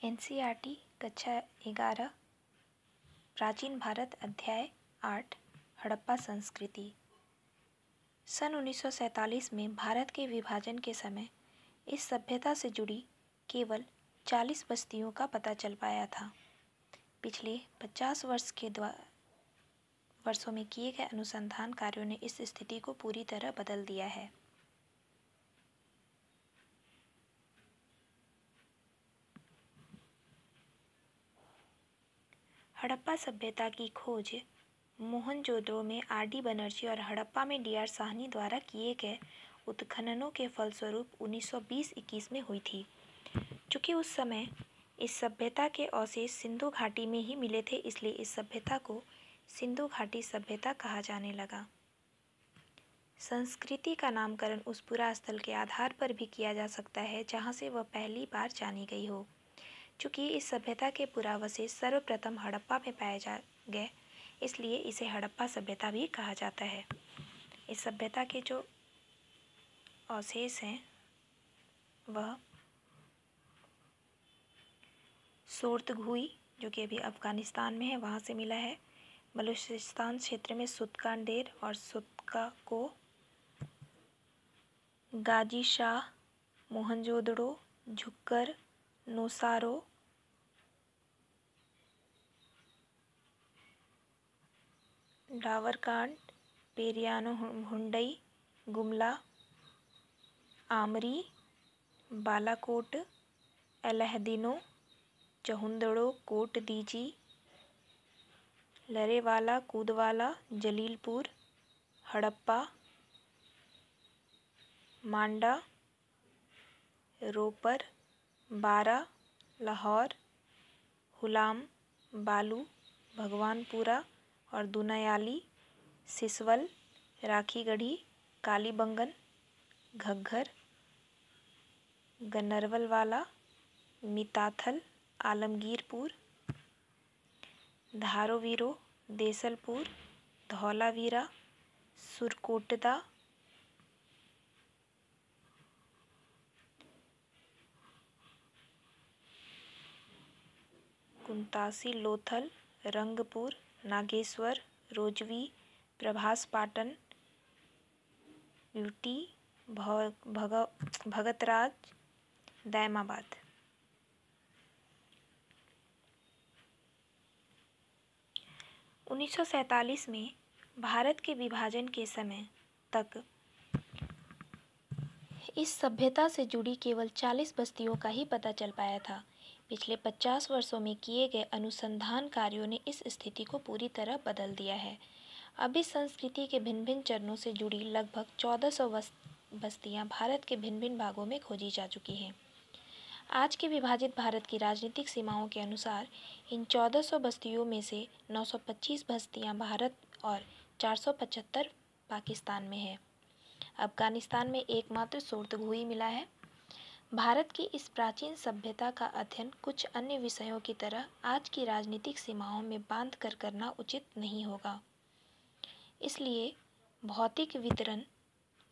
NCERT कक्षा 11 प्राचीन भारत अध्याय 8 हड़प्पा संस्कृति। सन 1947 में भारत के विभाजन के समय इस सभ्यता से जुड़ी केवल 40 बस्तियों का पता चल पाया था। पिछले 50 वर्षों में किए गए अनुसंधान कार्यों ने इस स्थिति को पूरी तरह बदल दिया है। हड़प्पा सभ्यता की खोज मोहनजोदड़ो में आर.डी. बनर्जी और हड़प्पा में डी.आर. साहनी द्वारा किए गए उत्खननों के फलस्वरूप 1920-21 में हुई थी। चूँकि उस समय इस सभ्यता के अवशेष सिंधु घाटी में ही मिले थे, इसलिए इस सभ्यता को सिंधु घाटी सभ्यता कहा जाने लगा। संस्कृति का नामकरण उस पुरा स्थल के आधार पर भी किया जा सकता है जहाँ से वह पहली बार जानी गई हो। चूँकि इस सभ्यता के पुरावशेष सर्वप्रथम हड़प्पा में पाए गए, इसलिए इसे हड़प्पा सभ्यता भी कहा जाता है। इस सभ्यता के जो अवशेष हैं वह सोर्तघुई, जो कि अभी अफगानिस्तान में है, वहाँ से मिला है। बलूचिस्तान क्षेत्र में सुतकांडेर और सुतका-को, गाजी शाह, मोहनजोदड़ो, झुक्कर, नोसारो, डावरकांड, पेरियानो हुंडई, गुमला, आमरी, बालाकोट, एलहदीनो, चहुंदड़ो, कोट दीजी, लरेवाला, कूदवाला, जलीलपुर, हड़प्पा, मांडा, रोपर, बारा, लाहौर, हुलाम, बालू, भगवानपुरा और दुनायाली, सिसवल, राखीगढ़ी, कालीबंगन, घग्घर, गन्नरवलवाला, मिताथल, आलमगीरपुर, धारोवीरो, देसलपुर, धौलावीरा, सुरकोटदा, कुंतासी, लोथल, रंगपुर, नागेश्वर, रोजवी, प्रभास पाटन, यूटी, भगतराज, दैमाबाद। उन्नीस सौ सैंतालीस में भारत के विभाजन के समय तक इस सभ्यता से जुड़ी केवल 40 बस्तियों का ही पता चल पाया था। पिछले 50 वर्षों में किए गए अनुसंधान कार्यों ने इस स्थिति को पूरी तरह बदल दिया है। अब इस संस्कृति के भिन्न भिन्न चरणों से जुड़ी लगभग 1400 बस्तियां भारत के भिन्न भिन्न भागों में खोजी जा चुकी हैं। आज के विभाजित भारत की राजनीतिक सीमाओं के अनुसार इन 1400 बस्तियों में से 925 बस्तियां भारत और 475 पाकिस्तान में है। अफगानिस्तान में एकमात्र सोर्तघुई मिला है। भारत की इस प्राचीन सभ्यता का अध्ययन कुछ अन्य विषयों की तरह आज की राजनीतिक सीमाओं में बांध कर करना उचित नहीं होगा। इसलिए भौतिक वितरण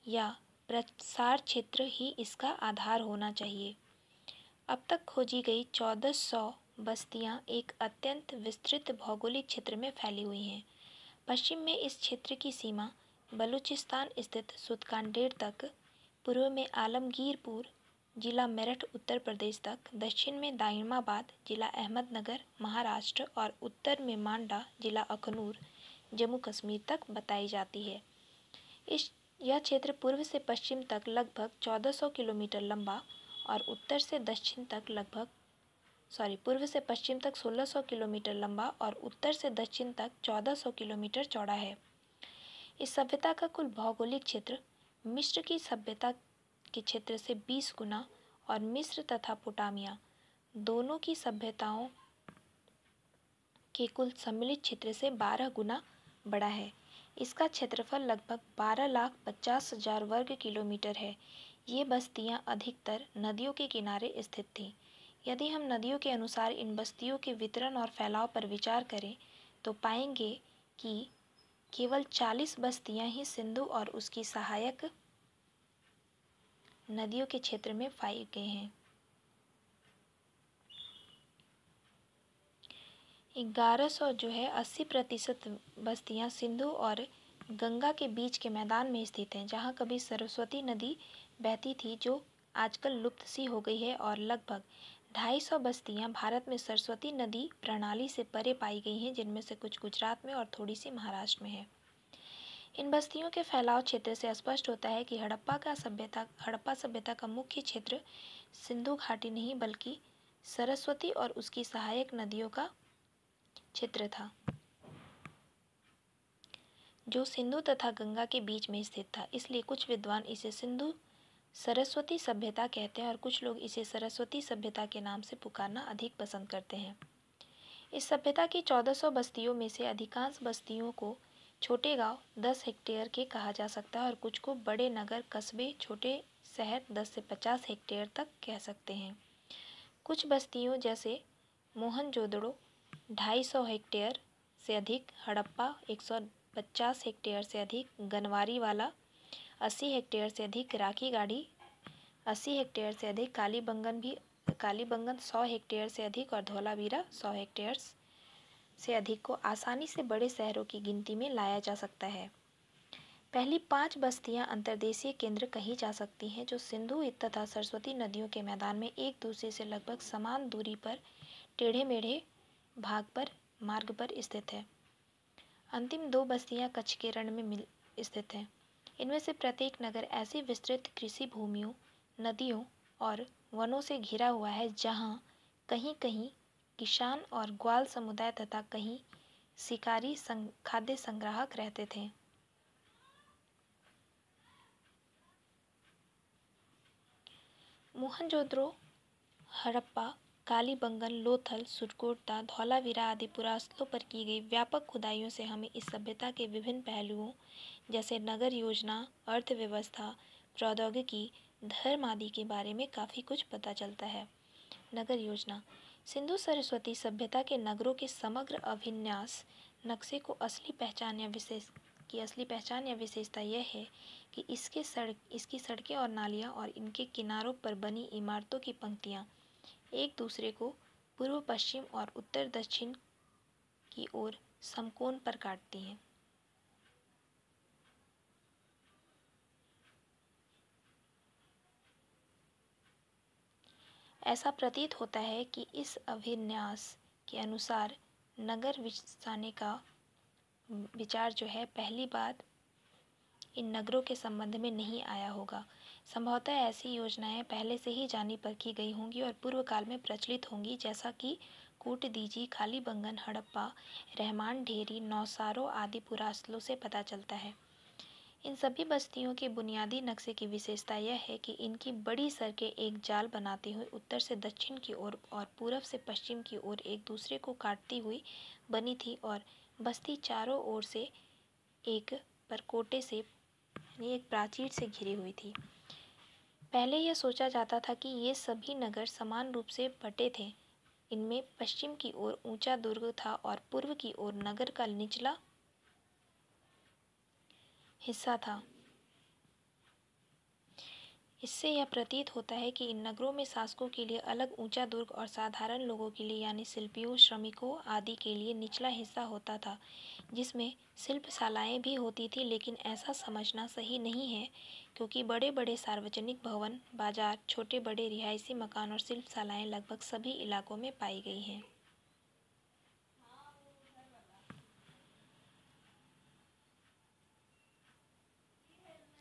या प्रसार क्षेत्र ही इसका आधार होना चाहिए। अब तक खोजी गई 1400 बस्तियां एक अत्यंत विस्तृत भौगोलिक क्षेत्र में फैली हुई हैं। पश्चिम में इस क्षेत्र की सीमा बलूचिस्तान स्थित सुतकांडेर तक, पूर्व में आलमगीरपुर जिला मेरठ उत्तर प्रदेश तक, दक्षिण में दानिमाबाद जिला अहमदनगर महाराष्ट्र और उत्तर में मांडा जिला अखनूर जम्मू कश्मीर तक बताई जाती है। यह क्षेत्र पूर्व से पश्चिम तक लगभग 1400 किलोमीटर लंबा और उत्तर से दक्षिण तक पूर्व से पश्चिम तक 1600 किलोमीटर लंबा और उत्तर से दक्षिण तक 1400 किलोमीटर चौड़ा है। इस सभ्यता का कुल भौगोलिक क्षेत्र मिस्र की सभ्यता के क्षेत्र से 20 गुना और मिस्र तथा पोटामिया दोनों की सभ्यताओं के कुल सम्मिलित क्षेत्र से 12 गुना बड़ा है। इसका क्षेत्रफल लगभग 12,50,000 वर्ग किलोमीटर है। ये बस्तियां अधिकतर नदियों के किनारे स्थित थीं। यदि हम नदियों के अनुसार इन बस्तियों के वितरण और फैलाव पर विचार करें तो पाएंगे कि केवल 40 बस्तियां ही सिंधु और उसकी सहायक नदियों के क्षेत्र में पाई गई हैं। 1100 जो है 80% बस्तियां सिंधु और गंगा के बीच के मैदान में स्थित हैं, जहां कभी सरस्वती नदी बहती थी जो आजकल लुप्त सी हो गई है, और लगभग 250 बस्तियां भारत में सरस्वती नदी प्रणाली से परे पाई गई हैं, जिनमें से कुछ गुजरात में और थोड़ी सी महाराष्ट्र में है। इन बस्तियों के फैलाव क्षेत्र से स्पष्ट होता है कि हड़प्पा सभ्यता का मुख्य क्षेत्र सिंधु घाटी नहीं बल्कि सरस्वती और उसकी सहायक नदियों का क्षेत्र था, जो सिंधु तथा गंगा के बीच में स्थित था। इसलिए कुछ विद्वान इसे सिंधु सरस्वती सभ्यता कहते हैं और कुछ लोग इसे सरस्वती सभ्यता के नाम से पुकारना अधिक पसंद करते हैं। इस सभ्यता की 1400 बस्तियों में से अधिकांश बस्तियों को छोटे गांव 10 हेक्टेयर के कहा जा सकता है और कुछ को बड़े नगर, कस्बे, छोटे शहर 10 से 50 हेक्टेयर तक कह सकते हैं। कुछ बस्तियों जैसे मोहनजोदड़ो 250 हेक्टेयर से अधिक, हड़प्पा 150 हेक्टेयर से अधिक, गनवारी वाला 80 हेक्टेयर से अधिक, राखी गाड़ी 80 हेक्टेयर से अधिक, कालीबंगन 100 हेक्टेयर से अधिक और धौलावीरा 100 हेक्टेयर से अधिक को आसानी से बड़े शहरों की गिनती में लाया जा सकता है। पहली 5 बस्तियां अंतर्देशीय केंद्र कही जा सकती हैं, जो सिंधु तथा सरस्वती नदियों के मैदान में एक दूसरे से लगभग समान दूरी पर टेढ़े मेढ़े मार्ग पर स्थित है। अंतिम 2 बस्तियां कच्छ के रण में स्थित हैं। इनमें से प्रत्येक नगर ऐसी विस्तृत कृषि भूमियों, नदियों और वनों से घिरा हुआ है जहां कहीं कहीं किसान और ग्वाल समुदाय तथा कहीं शिकारी खाद्य संग्राहक रहते थे। मोहनजोदड़ो, हड़प्पा, कालीबंगन, लोथल, सुरकोटा, धौलावीरा आदि पुरास्थलों पर की गई व्यापक खुदाइयों से हमें इस सभ्यता के विभिन्न पहलुओं जैसे नगर योजना, अर्थव्यवस्था, प्रौद्योगिकी, धर्म आदि के बारे में काफ़ी कुछ पता चलता है। नगर योजना। सिंधु सरस्वती सभ्यता के नगरों के समग्र अभिन्यास नक्शे को असली पहचान या विशेषता यह है कि इसकी सड़कें और नालियाँ और इनके किनारों पर बनी इमारतों की पंक्तियाँ एक दूसरे को पूर्व पश्चिम और उत्तर दक्षिण की ओर समकोण पर काटती हैं। ऐसा प्रतीत होता है कि इस अभिन्यास के अनुसार नगर विकसाने का विचार जो है पहली बार इन नगरों के संबंध में नहीं आया होगा। संभवतः ऐसी योजनाएं पहले से ही जानी परखी गई होंगी और पूर्व काल में प्रचलित होंगी, जैसा कि कूटदीजी, कालीबंगन, हड़प्पा, रहमान ढेरी, नौसारो आदि पुरास्थलों से पता चलता है। इन सभी बस्तियों के बुनियादी नक्शे की विशेषता यह है कि इनकी बड़ी सड़कें एक जाल बनाते हुए उत्तर से दक्षिण की ओर और पूरब से पश्चिम की ओर एक दूसरे को काटती हुई बनी थी और बस्ती चारों ओर से एक परकोटे से यानी एक प्राचीर से घिरी हुई थी। पहले यह सोचा जाता था कि ये सभी नगर समान रूप से बटे थे। इनमें पश्चिम की ओर ऊंचा दुर्ग था और पूर्व की ओर नगर का निचला हिस्सा था। इससे यह प्रतीत होता है कि इन नगरों में शासकों के लिए अलग ऊंचा दुर्ग और साधारण लोगों के लिए यानी शिल्पियों, श्रमिकों आदि के लिए निचला हिस्सा होता था, जिसमें शिल्पशालाएं भी होती थी। लेकिन ऐसा समझना सही नहीं है, क्योंकि बड़े बड़े सार्वजनिक भवन, बाजार, छोटे बड़े रिहायशी मकान और शिल्पशालाएं लगभग सभी इलाकों में पाई गई हैं।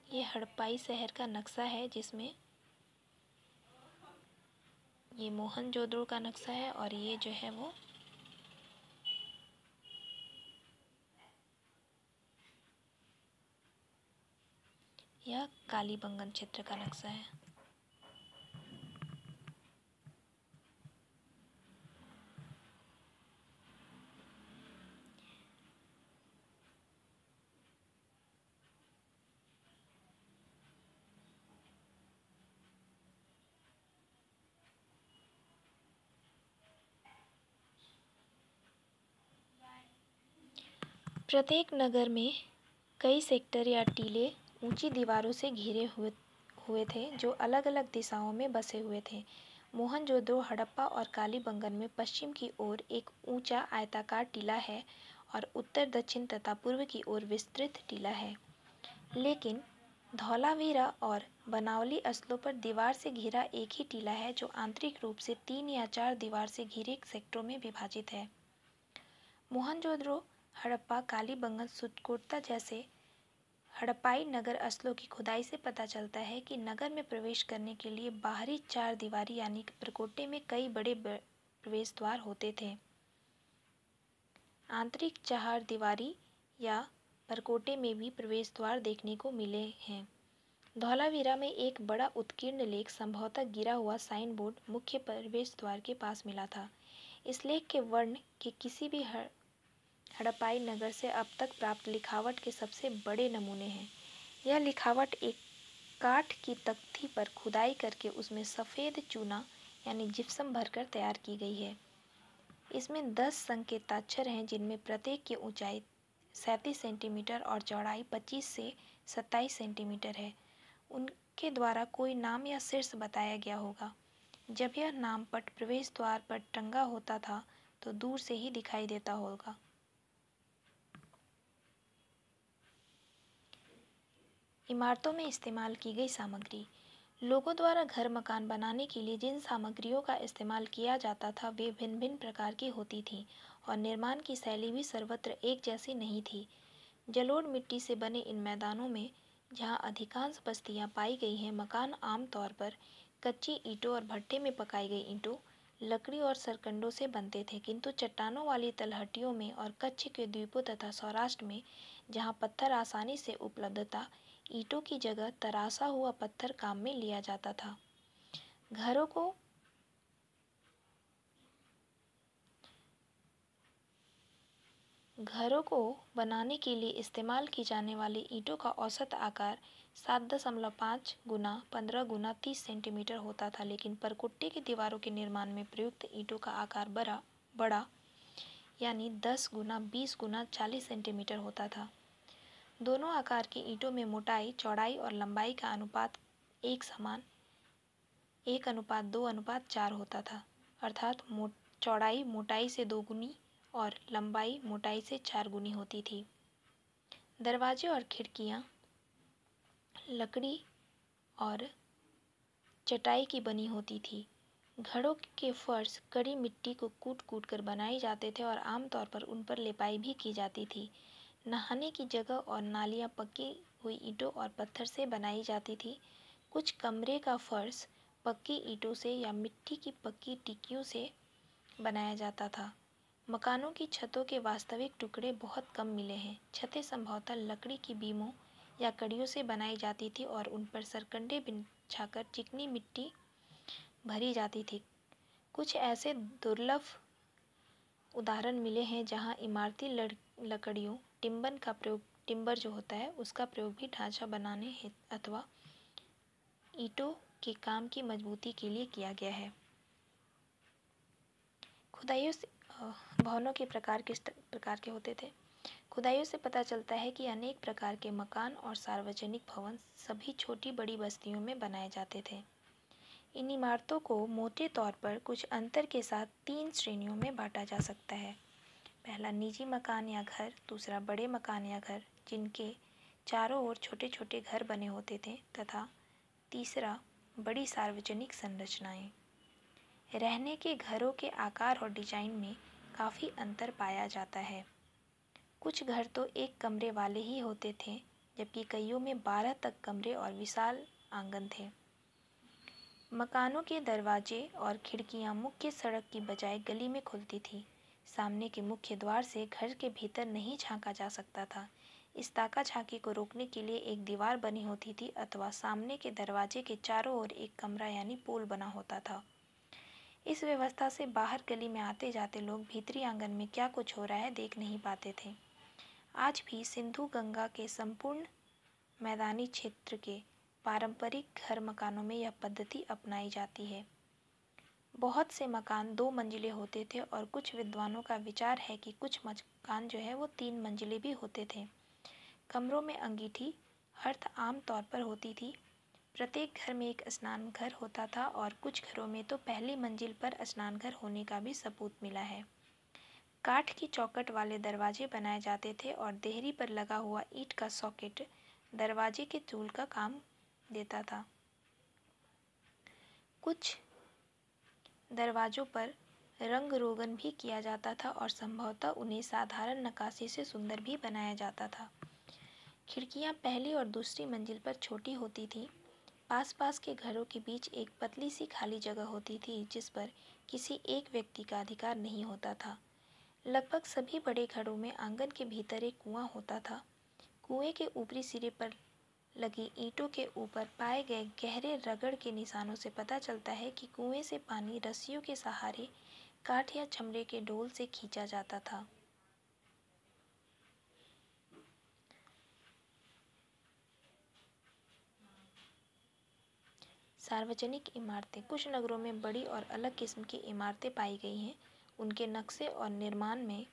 ये हड़प्पाई शहर का नक्शा है, जिसमें ये मोहनजोदड़ो का नक्शा है और ये जो है वो यह कालीबंगन क्षेत्र का नक्शा है। प्रत्येक नगर में कई सेक्टर या टीले ऊंची दीवारों से घिरे हुए थे, जो अलग अलग दिशाओं में बसे हुए थे। मोहनजोदड़ो, हड़प्पा और कालीबंगन में पश्चिम की ओर एक ऊंचा आयताकार टीला है और उत्तर, दक्षिण तथा पूर्व की ओर विस्तृत टीला है। लेकिन धौलावीरा और बनावली अस्थलों पर दीवार से घिरा एक ही टीला है, जो आंतरिक रूप से 3 या 4 दीवार से घिरे सेक्टरों में विभाजित है। मोहनजोदड़ो, हड़प्पा, कालीबंगन, सुरकोटा जैसे हड़प्पाई नगर अस्थलों की खुदाई से पता चलता है कि नगर में प्रवेश करने के लिए बाहरी 4 दीवारी यानी परकोटे में कई बड़े प्रवेश द्वार होते थे। आंतरिक 4 दीवारी या परकोटे में भी प्रवेश द्वार देखने को मिले हैं। धौलावीरा में एक बड़ा उत्कीर्ण लेख, संभवतः गिरा हुआ साइन बोर्ड, मुख्य प्रवेश द्वार के पास मिला था। इस लेख के वर्ण के किसी भी हड़प्पाई नगर से अब तक प्राप्त लिखावट के सबसे बड़े नमूने हैं। यह लिखावट एक काठ की तख्ती पर खुदाई करके उसमें सफ़ेद चूना यानी जिप्सम भरकर तैयार की गई है। इसमें 10 संकेताक्षर हैं, जिनमें प्रत्येक की ऊंचाई 37 सेंटीमीटर और चौड़ाई 25 से 27 सेंटीमीटर है। उनके द्वारा कोई नाम या शीर्ष बताया गया होगा। जब यह नामपट प्रवेश द्वार पर टंगा होता था तो दूर से ही दिखाई देता होगा। इमारतों में इस्तेमाल की गई सामग्री। लोगों द्वारा घर मकान बनाने के लिए जिन सामग्रियों का इस्तेमाल किया जाता था वे भिन्न भिन्न प्रकार की होती थीं और निर्माण की शैली भी सर्वत्र एक जैसी नहीं थी। जलोढ़ मिट्टी से बने इन मैदानों में, जहाँ अधिकांश बस्तियाँ पाई गई हैं, मकान आमतौर पर कच्ची ईंटों और भट्ठे में पकाई गई ईंटों, लकड़ी और सरकंडों से बनते थे, किंतु चट्टानों वाली तलहटियों में और कच्छ के द्वीपों तथा सौराष्ट्र में, जहाँ पत्थर आसानी से उपलब्ध था, ईंटों की जगह तरासा हुआ पत्थर काम में लिया जाता था। घरों को बनाने के लिए इस्तेमाल की जाने वाली ईंटों का औसत आकार 7.5 गुना 15 गुना 30 सेंटीमीटर होता था, लेकिन परकुट्टे की दीवारों के निर्माण में प्रयुक्त ईंटों का आकार बड़ा यानी 10 गुना 20 गुना 40 सेंटीमीटर होता था। दोनों आकार की ईंटों में मोटाई, चौड़ाई और लंबाई का अनुपात एक समान 1:2:4 होता था, अर्थात चौड़ाई मोटाई से 2 गुनी और लंबाई मोटाई से 4 गुनी होती थी। दरवाजे और खिड़कियां लकड़ी और चटाई की बनी होती थी। घरों के फर्श कड़ी मिट्टी को कूट कूट कर बनाए जाते थे और आमतौर पर उन पर लिपाई भी की जाती थी। नहाने की जगह और नालियाँ पक्की हुई ईंटों और पत्थर से बनाई जाती थी। कुछ कमरे का फर्श पक्की ईंटों से या मिट्टी की पक्की टिक्कियों से बनाया जाता था। मकानों की छतों के वास्तविक टुकड़े बहुत कम मिले हैं। छतें संभवतः लकड़ी की बीमों या कड़ियों से बनाई जाती थी और उन पर सरकंडे बिछाकर चिकनी मिट्टी भरी जाती थी। कुछ ऐसे दुर्लभ उदाहरण मिले हैं जहां इमारती लकड़ियों टिम्बर जो होता है उसका प्रयोग भी ढांचा बनाने अथवा ईंटों के काम की मजबूती के लिए किया गया है। खुदाइयों से भवनों के प्रकार किस प्रकार के होते थे? खुदाइयों से पता चलता है कि अनेक प्रकार के मकान और सार्वजनिक भवन सभी छोटी बड़ी बस्तियों में बनाए जाते थे। इन इमारतों को मोटे तौर पर कुछ अंतर के साथ 3 श्रेणियों में बांटा जा सकता है। पहला निजी मकान या घर, दूसरा बड़े मकान या घर जिनके चारों ओर छोटे छोटे घर बने होते थे, तथा तीसरा बड़ी सार्वजनिक संरचनाएं। रहने के घरों के आकार और डिजाइन में काफ़ी अंतर पाया जाता है। कुछ घर तो एक कमरे वाले ही होते थे, जबकि कईयों में 12 तक कमरे और विशाल आंगन थे। मकानों के दरवाजे और खिड़कियां मुख्य सड़क की बजाय गली में खुलती थी। सामने के मुख्य द्वार से घर के भीतर नहीं झांका जा सकता था। इस ताका झांकी को रोकने के लिए एक दीवार बनी होती थी अथवा सामने के दरवाजे के चारों ओर एक कमरा यानी पोल बना होता था। इस व्यवस्था से बाहर गली में आते जाते लोग भीतरी आंगन में क्या कुछ हो रहा है देख नहीं पाते थे। आज भी सिंधु गंगा के संपूर्ण मैदानी क्षेत्र के पारंपरिक घर मकानों में यह पद्धति अपनाई जाती है। बहुत से मकान 2 मंजिले होते थे और कुछ विद्वानों का विचार है कि कुछ मकान जो है वो 3 मंजिले भी होते थे। कमरों में अंगीठी अर्थ आम तौर पर होती थी प्रत्येक घर में एक स्नान घर होता था और कुछ घरों में तो पहली मंजिल पर स्नान घर होने का भी सबूत मिला है। काठ की चौखट वाले दरवाजे बनाए जाते थे और देहरी पर लगा हुआ ईंट का सॉकेट दरवाजे के तूल का काम देता था। कुछ दरवाजों पर रंग रोगन भी किया जाता था और संभवतः उन्हें साधारण नक्काशी से सुंदर भी बनाया जाता था। खिड़कियां पहली और दूसरी मंजिल पर छोटी होती थीं। पास पास के घरों के बीच एक पतली सी खाली जगह होती थी जिस पर किसी एक व्यक्ति का अधिकार नहीं होता था। लगभग सभी बड़े घरों में आंगन के भीतर एक कुआं होता था। कुएं के ऊपरी सिरे पर लगी ईंटों के ऊपर पाए गए गहरे रगड़ के निशानों से पता चलता है कि कुएं से पानी रस्सियों के सहारे काठ या चमड़े के डोल से खींचा जाता था। सार्वजनिक इमारतें। कुछ नगरों में बड़ी और अलग किस्म की इमारतें पाई गई हैं। उनके नक्शे और निर्माण में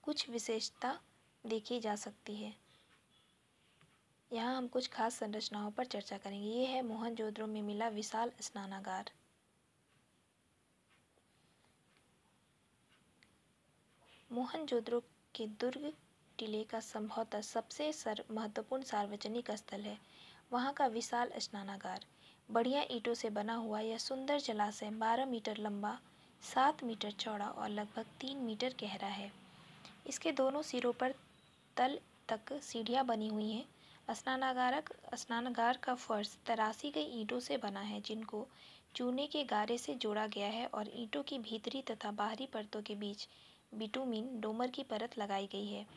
कुछ विशेषता देखी जा सकती है। यहाँ हम कुछ खास संरचनाओं पर चर्चा करेंगे। ये है मोहनजोदड़ो में मिला विशाल स्नानागार। मोहनजोदड़ो के दुर्ग टिले का संभवतः सबसे महत्वपूर्ण सार्वजनिक स्थल है। वहाँ का विशाल स्नानागार बढ़िया ईंटों से बना हुआ यह सुंदर जलाशय 12 मीटर लंबा, 7 मीटर चौड़ा और लगभग 3 मीटर गहरा है। इसके दोनों सिरों पर तल तक सीढ़ियाँ बनी हुई हैं। स्नानागार का फर्श तराशी गई ईंटों से बना है जिनको चूने के गारे से जोड़ा गया है और ईंटों की भीतरी तथा बाहरी परतों के बीच बिटुमिन डोमर की परत लगाई गई है।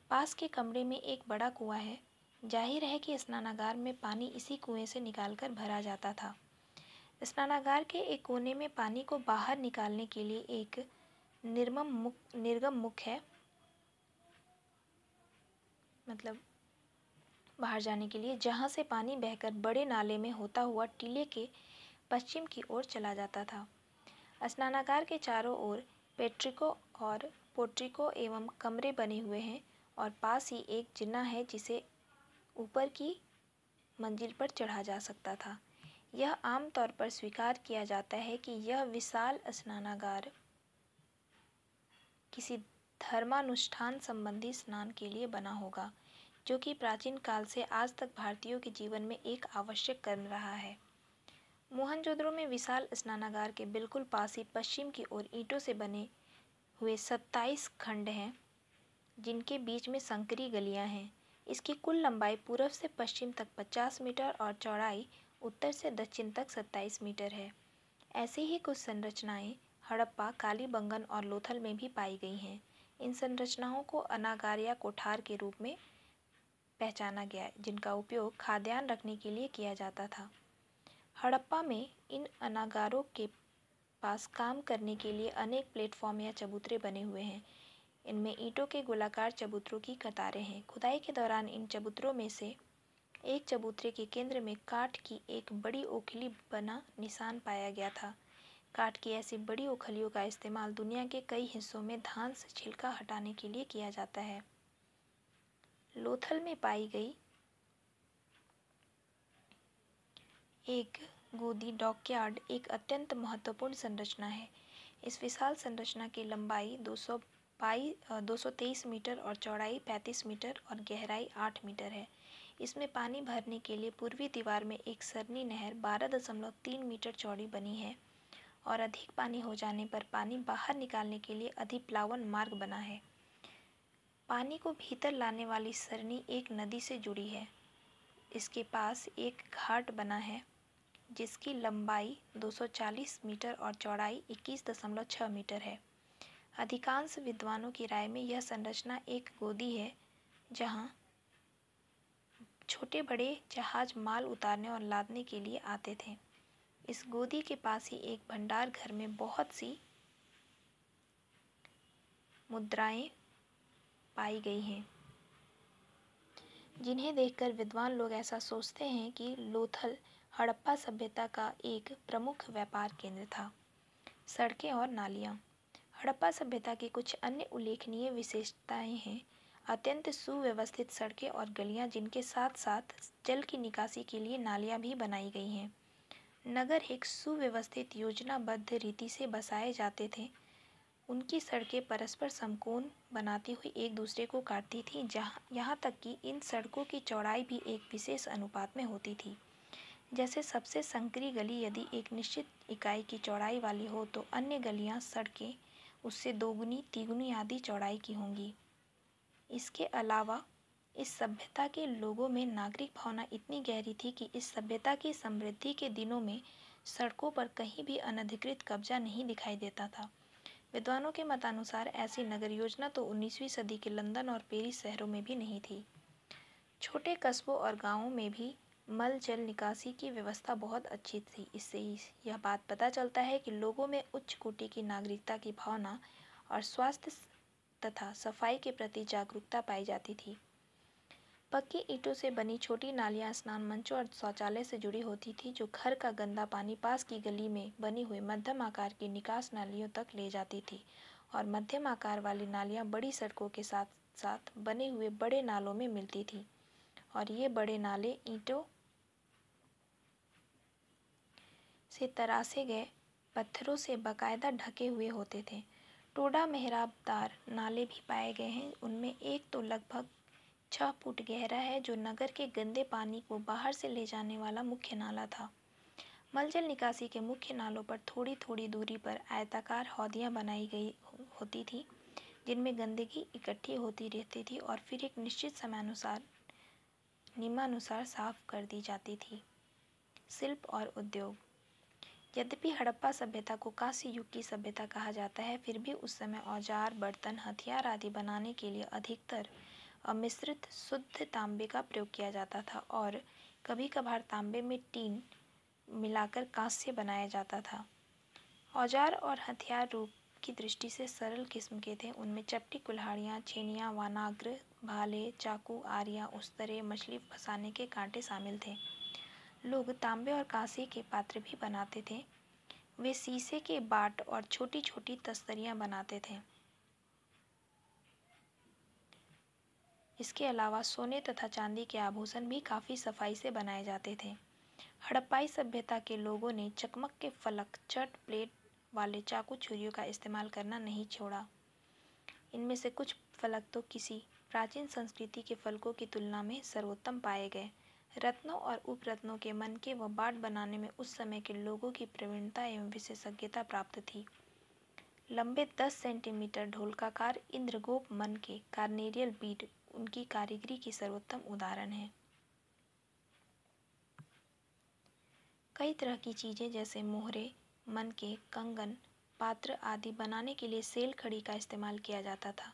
पास के कमरे में एक बड़ा कुआं है। जाहिर है कि स्नानागार में पानी इसी कुएं से निकालकर भरा जाता था। स्नानागार के एक कोने में पानी को बाहर निकालने के लिए एक निर्गम मुख है, मतलब बाहर जाने के लिए, जहां से पानी बहकर बड़े नाले में होता हुआ टीले के पश्चिम की ओर चला जाता था। स्नानागार के चारों ओर पेट्रिको और पोट्रिको एवं कमरे बने हुए हैं और पास ही एक जिन्ना है जिसे ऊपर की मंजिल पर चढ़ा जा सकता था। यह आमतौर पर स्वीकार किया जाता है कि यह विशाल स्नानागार किसी धर्मानुष्ठान संबंधी स्नान के लिए बना होगा, जो कि प्राचीन काल से आज तक भारतीयों के जीवन में एक आवश्यक कर्म रहा है। मोहनजोदड़ो में विशाल स्नानागार के बिल्कुल पास ही पश्चिम की ओर ईंटों से बने हुए 27 खंड हैं जिनके बीच में संकरी गलियां हैं। इसकी कुल लंबाई पूर्व से पश्चिम तक 50 मीटर और चौड़ाई उत्तर से दक्षिण तक 27 मीटर है। ऐसे ही कुछ संरचनाएं हड़प्पा, कालीबंगन और लोथल में भी पाई गई हैं। इन संरचनाओं को अनागार या कोठार के रूप में पहचाना गया जिनका उपयोग खाद्यान्न रखने के लिए किया जाता था। हड़प्पा में इन अनागारों के पास काम करने के लिए अनेक प्लेटफॉर्म या चबूतरे बने हुए हैं। इनमें ईंटों के गोलाकार चबूतरों की कतारें हैं। खुदाई के दौरान इन चबूतरों में से एक चबूतरे के केंद्र में काठ की एक बड़ी ओखली बना निशान पाया गया था। काठ की ऐसी बड़ी ओखलियों का इस्तेमाल दुनिया के कई हिस्सों में धान से छिलका हटाने के लिए किया जाता है। लोथल में पाई गई एक गोदी डॉकयार्ड एक महत्वपूर्ण संरचना है। इस विशाल संरचना की लंबाई 223 मीटर और चौड़ाई 35 मीटर और गहराई 8 मीटर है। इसमें पानी भरने के लिए पूर्वी दीवार में एक सरनी नहर 12.3 मीटर चौड़ी बनी है और अधिक पानी हो जाने पर पानी बाहर निकालने के लिए अधिप्लावन मार्ग बना है। पानी को भीतर लाने वाली सरनी एक नदी से जुड़ी है। इसके पास एक घाट बना है जिसकी लंबाई 240 मीटर और चौड़ाई 21.6 मीटर है। अधिकांश विद्वानों की राय में यह संरचना एक गोदी है जहां छोटे बड़े जहाज माल उतारने और लादने के लिए आते थे। इस गोदी के पास ही एक भंडार घर में बहुत सी मुद्राएं पाई गई हैं जिन्हें देखकर विद्वान लोग ऐसा सोचते हैं कि लोथल हड़प्पा सभ्यता का एक प्रमुख व्यापार केंद्र था। सड़कें और नालियाँ। हड़प्पा सभ्यता की कुछ अन्य उल्लेखनीय विशेषताएं हैं। अत्यंत सुव्यवस्थित सड़कें और गलियां, जिनके साथ साथ जल की निकासी के लिए नालियां भी बनाई गई हैं। नगर एक सुव्यवस्थित योजनाबद्ध रीति से बसाए जाते थे। उनकी सड़कें परस्पर समकोण बनाती हुई एक दूसरे को काटती थीं, यहाँ तक कि इन सड़कों की चौड़ाई भी एक विशेष अनुपात में होती थी। जैसे सबसे संकरी गली यदि एक निश्चित इकाई की चौड़ाई वाली हो तो अन्य गलियां, सड़कें उससे दोगुनी, तिगुनी आदि चौड़ाई की होंगी। इसके अलावा इस सभ्यता के लोगों में नागरिक भावना इतनी गहरी थी कि इस सभ्यता की समृद्धि के दिनों में सड़कों पर कहीं भी अनधिकृत कब्जा नहीं दिखाई देता था। विद्वानों के मतानुसार ऐसी नगर योजना तो 19वीं सदी के लंदन और पेरिस शहरों में भी नहीं थी। छोटे कस्बों और गांवों में भी मल जल निकासी की व्यवस्था बहुत अच्छी थी। इससे ही यह बात पता चलता है कि लोगों में उच्च कोटि की नागरिकता की भावना और स्वास्थ्य तथा सफाई के प्रति जागरूकता पाई जाती थी। पक्की ईंटों से बनी छोटी नालियां स्नान मंचों और शौचालय से जुड़ी होती थी, जो घर का गंदा पानी पास की गली में बनी हुई मध्यम आकार की निकास नालियों तक ले जाती थी, और मध्यम आकार वाली नालियां बड़ी सड़कों के साथ साथ बने हुए बड़े नालों में मिलती थी, और ये बड़े नाले ईंटों से तरासे गए पत्थरों से बाकायदा ढके हुए होते थे। टोडा मेहराबदार नाले भी पाए गए हैं। उनमें एक तो लगभग 6 फुट गहरा है, जो नगर के गंदे पानी को बाहर से ले जाने वाला मुख्य नाला था। मलजल निकासी के मुख्य नालों पर थोड़ी थोड़ी दूरी पर आयताकार हौदियां बनाई गई होती थी, जिनमें गंदगी इकट्ठी होती रहती थी और फिर एक निश्चित समयानुसार नियमानुसार साफ कर दी जाती थी। शिल्प और उद्योग। यद्यपि हड़प्पा सभ्यता को कांस्य युग की सभ्यता कहा जाता है, फिर भी उस समय औजार, बर्तन, हथियार आदि बनाने के लिए अधिकतर अमिश्रित शुद्ध तांबे का प्रयोग किया जाता था, और कभी कभार तांबे में टीन मिलाकर कांस्य बनाया जाता था। औजार और हथियार रूप की दृष्टि से सरल किस्म के थे। उनमें चपटी, कुल्हाड़ियाँ, छेनियाँ, वानाग्र, भाले, चाकू, आरियाँ, उस्तरे, मछली फंसाने के कांटे शामिल थे। लोग तांबे और कांसे के पात्र भी बनाते थे। वे शीशे के बाट और छोटी छोटी तस्तरियां बनाते थे। इसके अलावा सोने तथा चांदी के आभूषण भी काफ़ी सफाई से बनाए जाते थे। हड़प्पाई सभ्यता के लोगों ने चकमक के फलक, चट प्लेट वाले चाकू छुरियों का इस्तेमाल करना नहीं छोड़ा। इनमें से कुछ फलक तो किसी प्राचीन संस्कृति के फलकों की तुलना में सर्वोत्तम पाए गए। रत्नों और उपरत्नों के मनके व बाट बनाने में उस समय के लोगों की प्रवीणता एवं विशेषज्ञता प्राप्त थी। लंबे 10 सेंटीमीटर ढोलकाकार इंद्रगोप मनके, कार्नेरियल बीड उनकी कारीगरी की सर्वोत्तम उदाहरण है। कई तरह की चीज़ें जैसे मोहरे, मनके, कंगन, पात्र आदि बनाने के लिए सेल खड़ी का इस्तेमाल किया जाता था,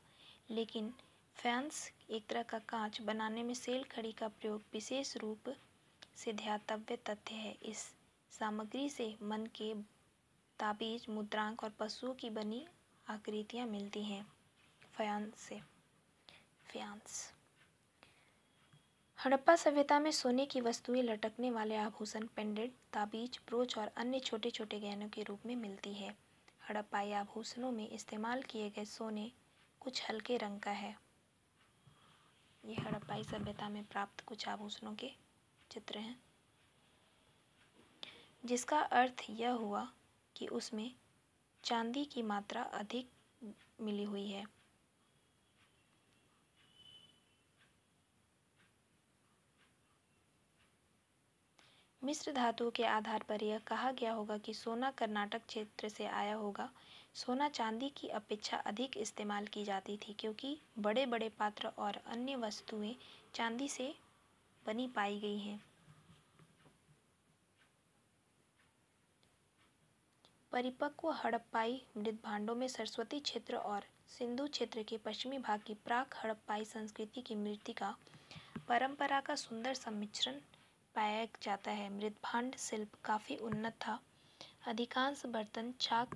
लेकिन फैंस, एक तरह का कांच, बनाने में सेल खड़ी का प्रयोग विशेष रूप से ध्यातव्य तथ्य है। इस सामग्री से मनके, ताबीज, मुद्रांक और पशुओं की बनी आकृतियाँ मिलती हैं। फ्यांस हड़प्पा सभ्यता में सोने की वस्तुएं, लटकने वाले आभूषण, पेंडेंट, ताबीज, ब्रोच और अन्य छोटे छोटे गहनों के रूप में मिलती है। हड़प्पाई आभूषणों में इस्तेमाल किए गए सोने कुछ हल्के रंग का है। ये हड़प्पाई सभ्यता में प्राप्त कुछ आभूषणों के चित्र हैं, जिसका अर्थ यह हुआ कि उसमें चांदी की मात्रा अधिक मिली हुई है। मिश्र धातुओं के आधार पर यह कहा गया होगा कि सोना कर्नाटक क्षेत्र से आया होगा। सोना चांदी की अपेक्षा अधिक इस्तेमाल की जाती थी, क्योंकि बड़े बड़े पात्र और अन्य वस्तुएं चांदी से बनी पाई गई हैं। परिपक्व हड़प्पाई मृद्भांडों में सरस्वती क्षेत्र और सिंधु क्षेत्र के पश्चिमी भाग की प्राक हड़प्पाई संस्कृति की मृत्तिका परंपरा का सुंदर सम्मिश्रण पाया जाता है। मृद्भांड शिल्प काफ़ी उन्नत था। अधिकांश बर्तन चाक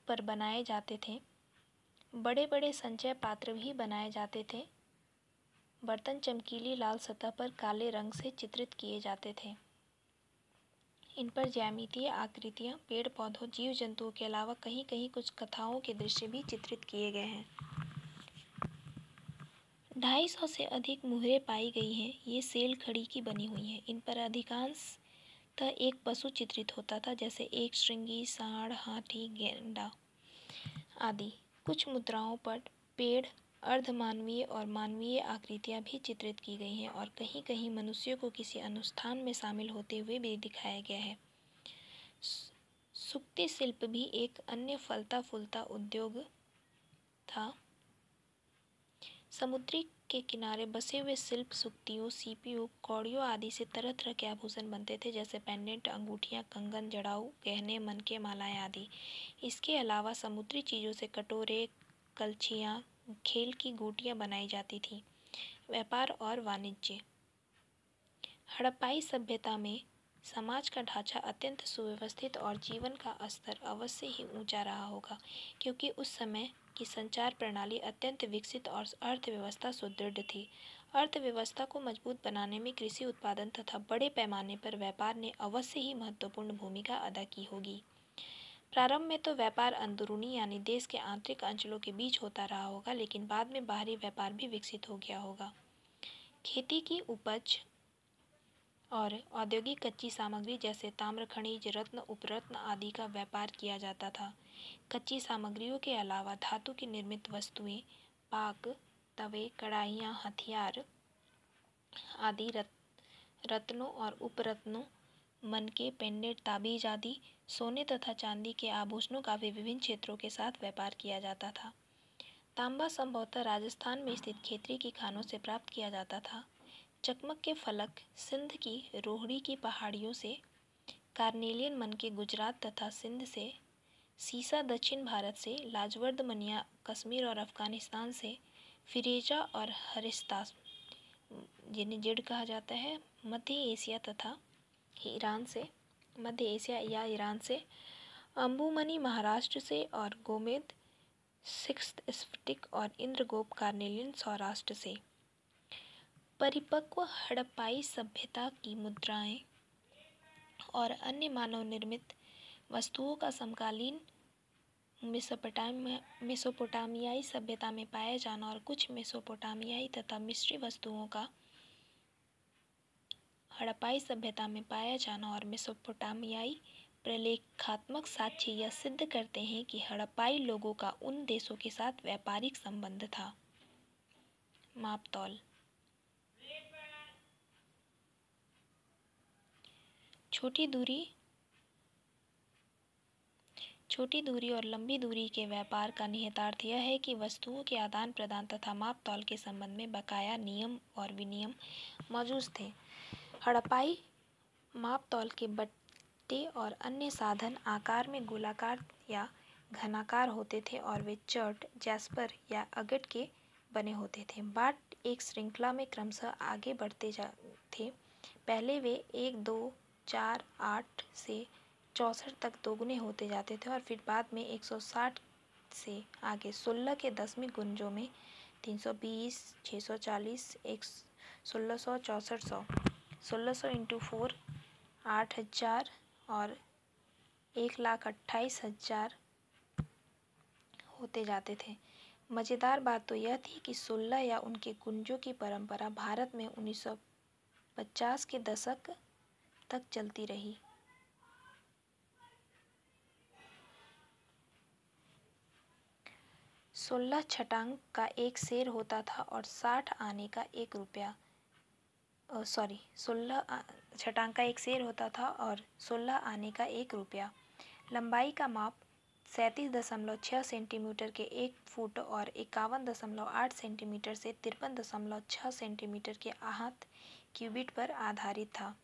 पर बनाए जाते थे। बड़े बड़े संचय पात्र भी बनाए जाते थे। बर्तन चमकीली लाल सतह पर काले रंग से चित्रित किए जाते थे। इन पर ज्यामितीय आकृतियाँ, पेड़ पौधों, जीव जंतुओं के अलावा कहीं कहीं कुछ कथाओं के दृश्य भी चित्रित किए गए हैं। 250 से अधिक मुहरें पाई गई हैं। ये सेल खड़ी की बनी हुई हैं। इन पर अधिकांशतः एक पशु चित्रित होता था, जैसे एक श्रृंगी, सांड, हाथी, गेंडा आदि। कुछ मुद्राओं पर पेड़, अर्धमानवीय और मानवीय आकृतियां भी चित्रित की गई हैं और कहीं कहीं मनुष्यों को किसी अनुष्ठान में शामिल होते हुए भी दिखाया गया है। सुक्ति शिल्प भी एक अन्य फलता फूलता उद्योग था। समुद्री के किनारे बसे हुए शिल्प सुक्तियों, सीपियों, कौड़ियों आदि से तरह तरह के आभूषण बनते थे, जैसे पेंडेंट, अंगूठियां, कंगन, जड़ाऊ, गहने, मनके, मालाएं आदि। इसके अलावा समुद्री चीज़ों से कटोरे, कलछियाँ, खेल की गोटियां बनाई जाती थीं। व्यापार और वाणिज्य। हड़प्पाई सभ्यता में समाज का ढांचा अत्यंत सुव्यवस्थित और जीवन का स्तर अवश्य ही ऊंचा रहा होगा, क्योंकि उस समय की संचार प्रणाली अत्यंत विकसित और अर्थव्यवस्था सुदृढ़ थी। अर्थव्यवस्था को मजबूत बनाने में कृषि उत्पादन तथा बड़े पैमाने पर व्यापार ने अवश्य ही महत्वपूर्ण भूमिका अदा की होगी। प्रारंभ में तो व्यापार अंदरूनी यानी देश के आंतरिक अंचलों के बीच होता रहा होगा, लेकिन बाद में बाहरी व्यापार भी विकसित हो गया होगा। खेती की उपज और औद्योगिक कच्ची सामग्री जैसे ताम्र, खनिज, रत्न, उपरत्न आदि का व्यापार किया जाता था। कच्ची सामग्रियों के अलावा धातु की निर्मित वस्तुएं, पाक, तवे, कढ़ाइयाँ, हथियार आदि, रत्नों और उपरत्नों, मनके, पेंडेंट, ताबीज आदि, सोने तथा चांदी के आभूषणों का भी विभिन्न क्षेत्रों के साथ व्यापार किया जाता था। तांबा संभवतः राजस्थान में स्थित खेतरी की खानों से प्राप्त किया जाता था। चकमक के फलक सिंध की रोहड़ी की पहाड़ियों से, कार्नेलियन मनके गुजरात तथा सिंध से, सीसा दक्षिण भारत से, लाजवर्द मनिया कश्मीर और अफगानिस्तान से, फिरेजा और हरिस्ता जिन्हें जिड कहा जाता है मध्य एशिया तथा ईरान से, मध्य एशिया या ईरान से, अंबुमनी महाराष्ट्र से और गोमेद सिक्स्थ स्फटिक और इंद्रगोप कार्नेलियन सौराष्ट्र से। परिपक्व हड़प्पाई सभ्यता की मुद्राएं और अन्य मानव निर्मित वस्तुओं का समकालीन मेसोपोटामियाई सभ्यता में पाया जाना और कुछ मेसोपोटामियाई तथा मिस्री वस्तुओं का हड़प्पाई सभ्यता में पाया जाना और मेसोपोटामियाई प्रलेखात्मक साक्ष्य यह सिद्ध करते हैं कि हड़प्पाई लोगों का उन देशों के साथ व्यापारिक संबंध था। मापतौल। छोटी दूरी और लंबी दूरी के व्यापार का निहितार्थ यह है कि वस्तुओं के आदान प्रदान तथा मापतौल के संबंध में बकाया नियम और विनियम मौजूद थे। हड़प्पाई मापतौल के बट्टे और अन्य साधन आकार में गोलाकार या घनाकार होते थे और वे चर्ट, जैस्पर या अगट के बने होते थे। बाट एक श्रृंखला में क्रमशः आगे बढ़ते थे। पहले वे 1, 2, 4, 8 से 64 तक दोगुने होते जाते थे और फिर बाद में 160 से आगे 16 के 10वें गुंजों में 320, 640, 1600, 6400, 1600 × 4 8000 और 1,28,000 होते जाते थे। मज़ेदार बात तो यह थी कि 16 या उनके गुंजों की परंपरा भारत में 1950 के दशक तक चलती रही। 16 छटांग का एक शेर होता था और 60 आने का 1 रुपया 16 छटांग का एक शेर होता था और 16 आने का 1 रुपया। लंबाई का माप 37.6 सेंटीमीटर के 1 फुट और 51.8 सेंटीमीटर से 53.6 सेंटीमीटर के आहत क्यूबिट पर आधारित था।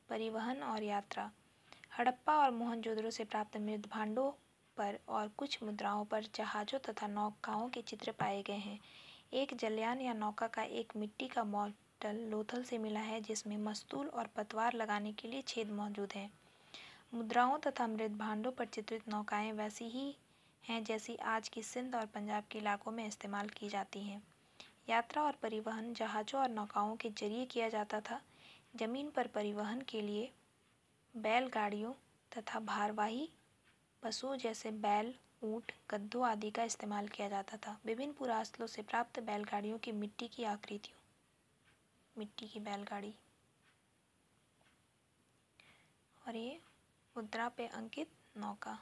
परिवहन और यात्रा। हड़प्पा और मोहनजोदड़ो से प्राप्त मृत भांडों पर और कुछ मुद्राओं पर जहाज़ों तथा नौकाओं के चित्र पाए गए हैं। एक जलयान या नौका का एक मिट्टी का मॉडल लोथल से मिला है, जिसमें मस्तूल और पतवार लगाने के लिए छेद मौजूद हैं। मुद्राओं तथा मृत भांडों पर चित्रित नौकाएं वैसी ही हैं जैसी आज की सिंध और पंजाब के इलाकों में इस्तेमाल की जाती हैं। यात्रा और परिवहन जहाज़ों और नौकाओं के जरिए किया जाता था। जमीन पर परिवहन के लिए बैलगाड़ियों तथा भारवाही पशुओं जैसे बैल, ऊंट, गद्धों आदि का इस्तेमाल किया जाता था। विभिन्न पुरास्थलों से प्राप्त बैलगाड़ियों की मिट्टी की बैलगाड़ी और ये मुद्रा पे अंकित नौका।